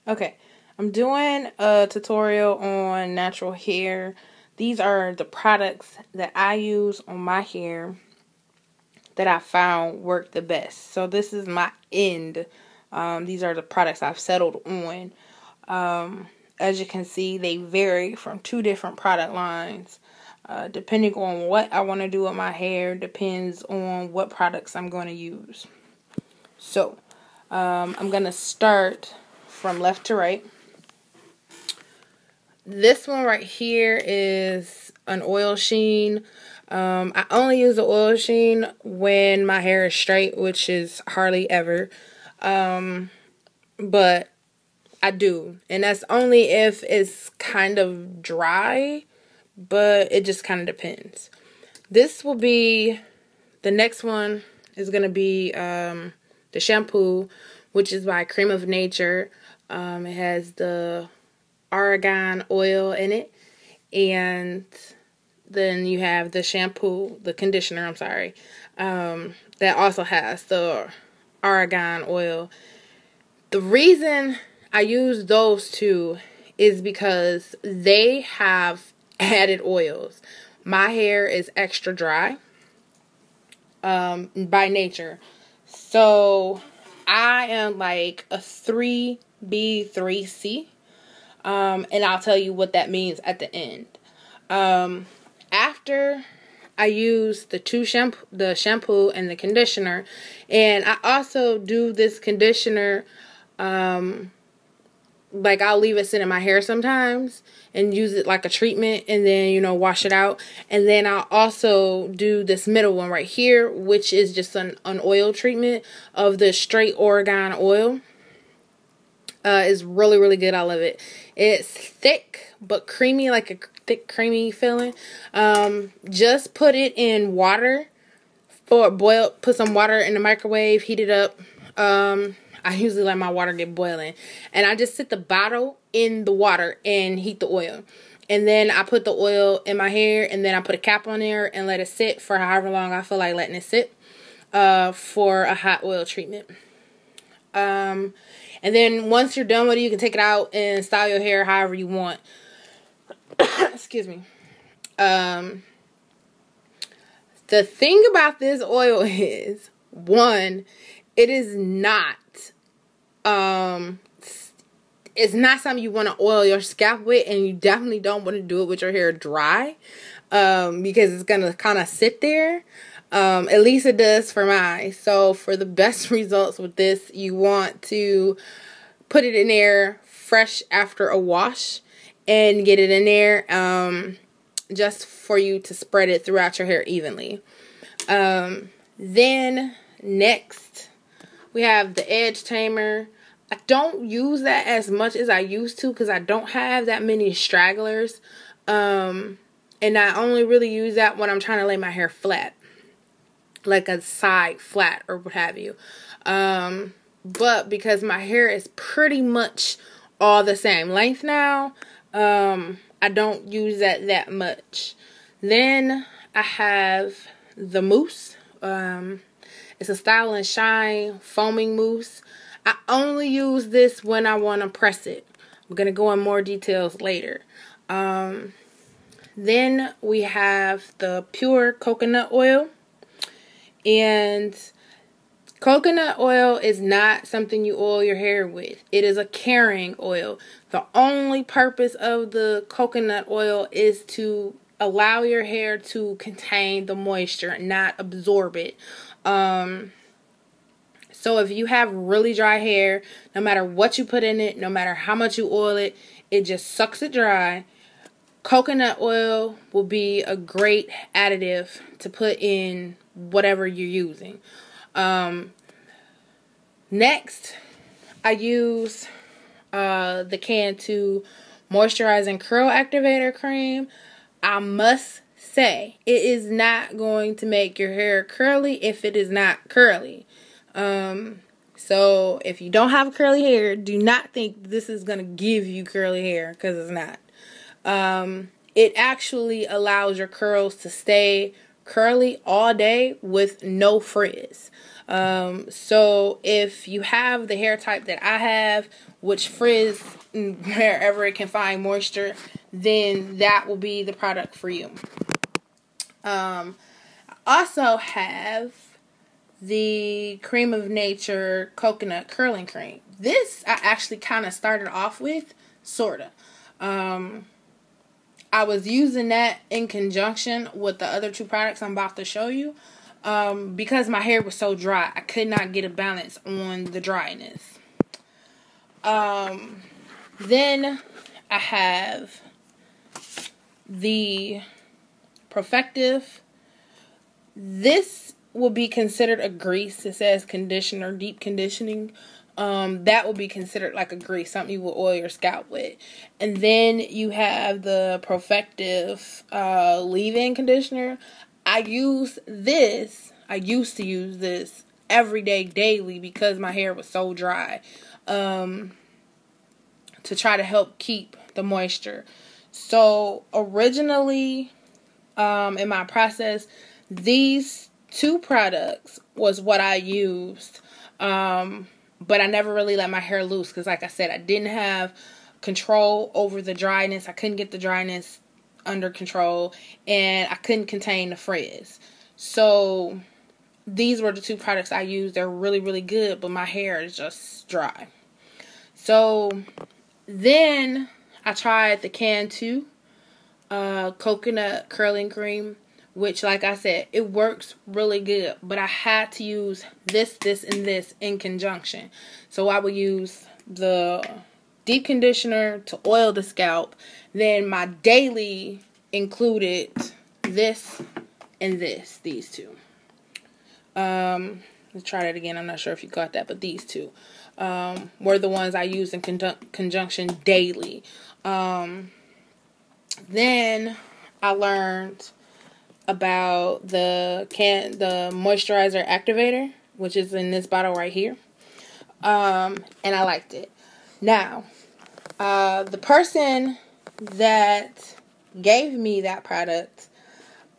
Okay, I'm doing a tutorial on natural hair. These are the products that I use on my hair that I found work the best. So this is my end. These are the products I've settled on. As you can see, they vary from two different product lines. Depending on what I want to do with my hair, depends on what products I'm going to use. So, I'm going to start from left to right. This one right here is an oil sheen. I only use the oil sheen when my hair is straight, which is hardly ever. But I do. And that's only if it's kind of dry, but it just kind of depends. This will be, the next one is going to be the shampoo, which is by Cream of Nature. It has the argan oil in it, and then you have the shampoo, the conditioner, I'm sorry, that also has the argan oil. The reason I use those two is because they have added oils. My hair is extra dry by nature, so I am like a 3B, 3C. And I'll tell you what that means at the end. After I use the shampoo and the conditioner, and I also do this conditioner, like I'll leave it sit in my hair sometimes and use it like a treatment, and then wash it out. And then I'll also do this middle one right here, which is just an oil treatment of the straight Oregon oil. It's really, really good. I love it. It's thick but creamy, like a thick, creamy feeling. Just put it in water put some water in the microwave, heat it up. I usually let my water get boiling, and I just sit the bottle in the water and heat the oil. And then I put the oil in my hair, and then I put a cap on there and let it sit for however long I feel like letting it sit for a hot oil treatment. And then once you're done with it, you can take it out and style your hair however you want. Excuse me. The thing about this oil is, one, it is not, it's not something you want to oil your scalp with, and you definitely don't want to do it with your hair dry, because it's going to kind of sit there. At least it does for mine. So for the best results with this, you want to put it in there fresh after a wash and get it in there, just for you to spread it throughout your hair evenly. Then next we have the edge tamer. I don't use that as much as I used to because I don't have that many stragglers. And I only really use that when I'm trying to lay my hair flat, like a side flat or what have you. But because my hair is pretty much all the same length now, I don't use that much. Then I have the mousse. It's a Style and Shine foaming mousse. I only use this when I want to press it. I'm going to go in more details later. Then we have the pure coconut oil. And coconut oil is not something you oil your hair with. It is a carrying oil. The only purpose of the coconut oil is to allow your hair to contain the moisture, not absorb it. So if you have really dry hair, no matter what you put in it, no matter how much you oil it, it just sucks it dry. Coconut oil will be a great additive to put in whatever you're using. Next, I use the Cantu Moisturizing Curl Activator Cream. I must say, it is not going to make your hair curly if it is not curly. So if you don't have curly hair, do not think this is going to give you curly hair, because it's not. It actually allows your curls to stay curly all day with no frizz. So if you have the hair type that I have, which frizz wherever it can find moisture, then that will be the product for you. I also have the Cream of Nature Coconut Curling Cream. This I actually kind of started off with, sorta. I was using that in conjunction with the other two products I'm about to show you, because my hair was so dry. I could not get a balance on the dryness. Then I have the Profective. This will be considered a grease. It says conditioner, deep conditioning. That will be considered like a grease, something you will oil your scalp with. And then you have the Profective leave-in conditioner. I used to use this every day, daily, because my hair was so dry, to try to help keep the moisture. So originally, in my process, these two products was what I used, but I never really let my hair loose because, like I said, I didn't have control over the dryness. I couldn't get the dryness under control, and I couldn't contain the frizz. So these were the two products I used. They're really, really good, but my hair is just dry. So then I tried the Cantu Coconut Curling Cream, which, like I said, it works really good, but I had to use this, and this in conjunction. So I would use the deep conditioner to oil the scalp. Then my daily included this and this, these two. Let's try that again. I'm not sure if you got that, but these two were the ones I used in conjunction daily. Then I learned about the moisturizer activator, which is in this bottle right here, and I liked it. Now, the person that gave me that product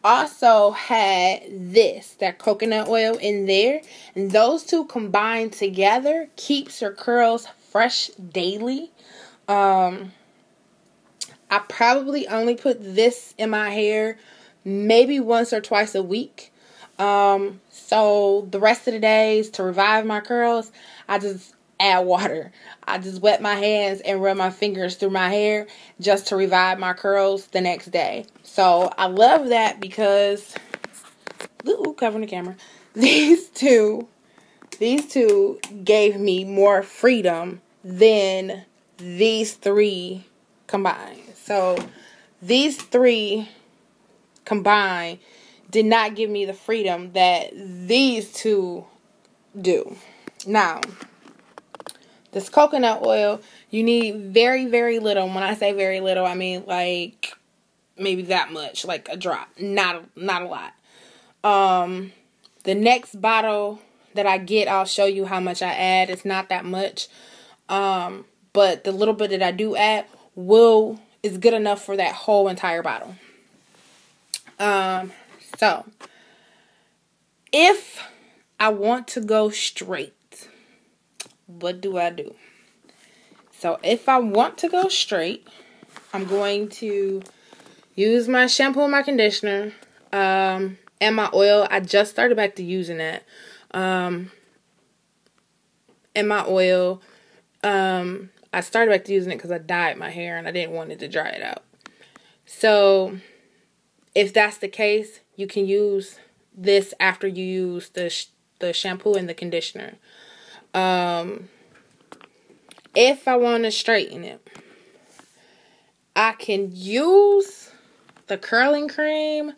also had that coconut oil in there, and those two combined together keeps your curls fresh daily. I probably only put this in my hair maybe once or twice a week. So the rest of the days, to revive my curls, I just add water. I just wet my hands and run my fingers through my hair just to revive my curls the next day. So I love that because, covering the camera, these two gave me more freedom than these three combined. So these three combined did not give me the freedom that these two do. Now, this coconut oil, you need very, very little. When I say very little, I mean like maybe that much, like a drop, not a lot. The next bottle that I get, I'll show you how much I add. It's not that much, but the little bit that I do add is good enough for that whole entire bottle. So if I want to go straight, what do I do? So if I want to go straight, I'm going to use my shampoo and my conditioner, and my oil. I just started back to using that. And my oil, I started back to using it because I dyed my hair and I didn't want it to dry it out. So if that's the case, you can use this after you use the shampoo and the conditioner. If I want to straighten it, I can use the curling cream,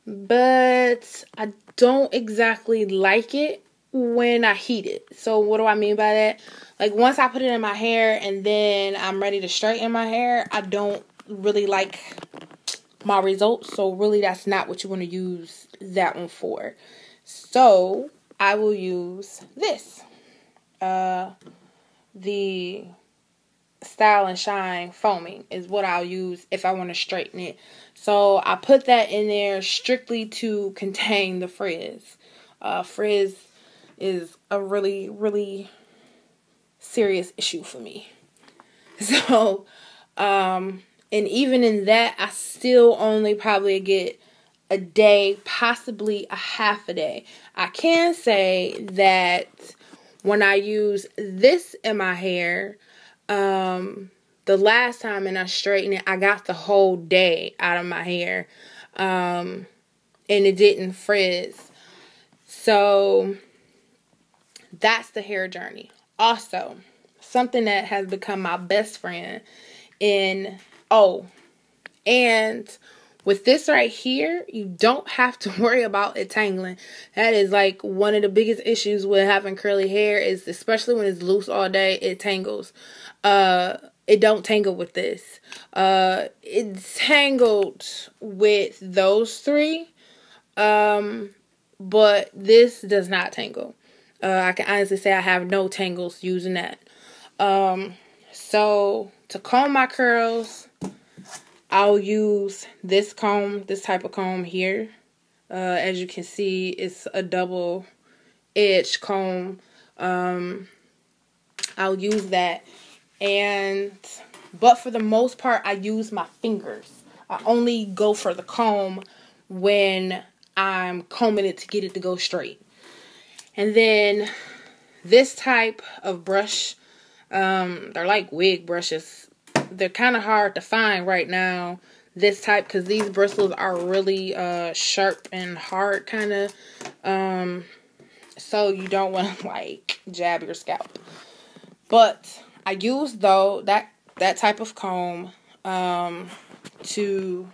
but I don't exactly like it when I heat it. So what do I mean by that? Like once I put it in my hair and then I'm ready to straighten my hair, I don't really like my results. So really that's not what you want to use that one for. So I will use this. The Style and Shine foaming is what I'll use if I want to straighten it. So I put that in there strictly to contain the frizz. Frizz is a really, really serious issue for me. So, and even in that, I still only probably get a day, possibly a half a day. I can say that when I use this in my hair, the last time and I straightened it, I got the whole day out of my hair. And it didn't frizz. So that's the hair journey. Also, something that has become my best friend and with this right here, you don't have to worry about it tangling. That is like one of the biggest issues with having curly hair is, especially when it's loose all day, it tangles. It don't tangle with this. It's tangled with those three. But this does not tangle. I can honestly say I have no tangles using that. So to comb my curls, I'll use this comb, this type of comb here. As you can see, it's a double edged comb. I'll use that. But for the most part, I use my fingers. I only go for the comb when I'm combing it to get it to go straight. And then this type of brush, they're like wig brushes. They're kind of hard to find right now, this type, because these bristles are really sharp and hard kind of. So you don't want to like jab your scalp. But I use that type of comb to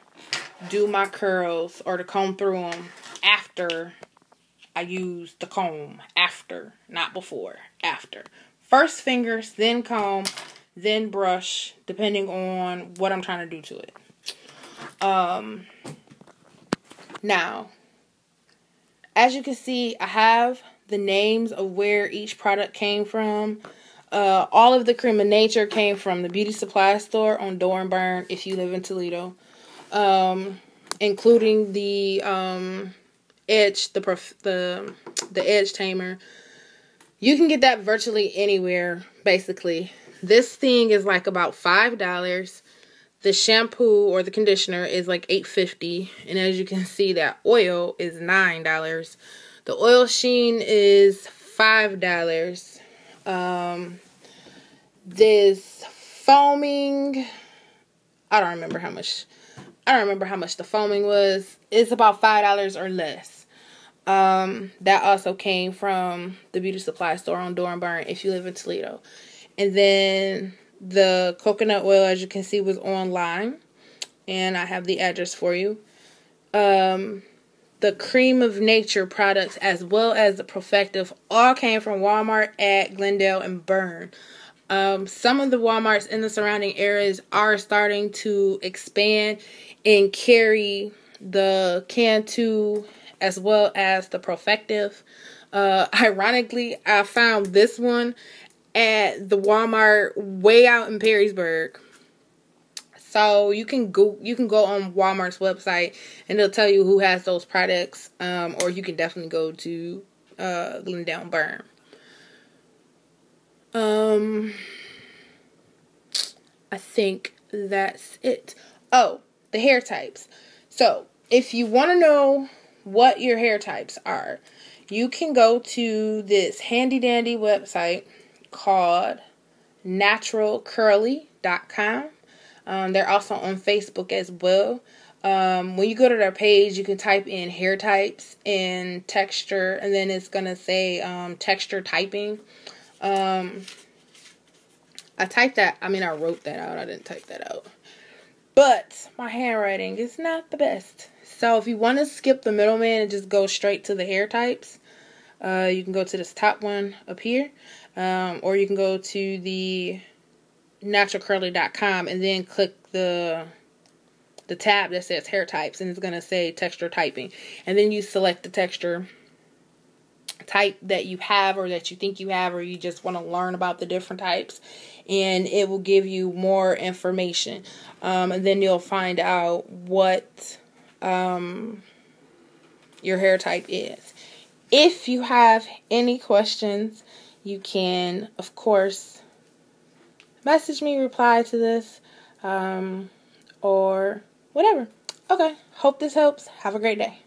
do my curls, or to comb through them after I use the comb. After, not before, after. First fingers, then comb, then brush, depending on what I'm trying to do to it. Now, as you can see, I have the names of where each product came from. All of the Cream of Nature came from the beauty supply store on Dornburn if you live in Toledo. Including the edge, the edge tamer. You can get that virtually anywhere, basically. This thing is like about $5. The shampoo or the conditioner is like $8.50, and as you can see, that oil is $9. The oil sheen is $5. This foaming, I don't remember how much the foaming was. It's about $5 or less. That also came from the beauty supply store on Dornburn if you live in Toledo. And then the coconut oil, as you can see, was online, and I have the address for you. The Cream of Nature products, as well as the Profective, all came from Walmart at Glendale and Bern. Some of the Walmarts in the surrounding areas are starting to expand and carry the Cantu as well as the Profective. Ironically, I found this one at the Walmart way out in Perrysburg. So you can go on Walmart's website and it'll tell you who has those products, or you can definitely go to Glendale and Bern. I think that's it. Oh, the hair types. So if you want to know what your hair types are, you can go to this handy dandy website called naturalcurly.com. They're also on Facebook as well. When you go to their page, you can type in hair types and texture, and then it's going to say texture typing. I wrote that out. I didn't type that out. But my handwriting is not the best. So if you want to skip the middleman and just go straight to the hair types, you can go to this top one up here. Or you can go to the naturalcurly.com and then click the tab that says hair types, and it's going to say texture typing. And then you select the texture type that you have, or that you think you have, or you just want to learn about the different types, and it will give you more information. And then you'll find out what your hair type is. If you have any questions, you can, of course, message me, reply to this, or whatever. Okay. Hope this helps. Have a great day.